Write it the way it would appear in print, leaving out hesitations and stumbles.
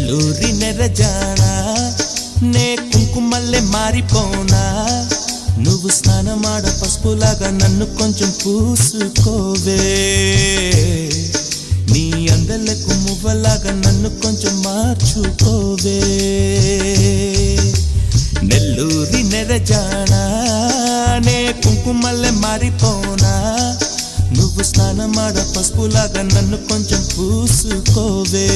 నెల్లూరి నెరజానా నే కుంకుమల్లె మారిపోనా నువ్వు స్నానమాడ పసుపులాగా నన్ను కొంచెం పూసుకోవే నీ అందలకు మువ్వలాగా నన్ను కొంచెం మార్చుకోవే నెల్లూరి నెరజానా నే కుంకుమల్లె మారిపోనా నువ్వు స్నానమాడ పసుపులాగా నన్ను కొంచెం పూసుకోవే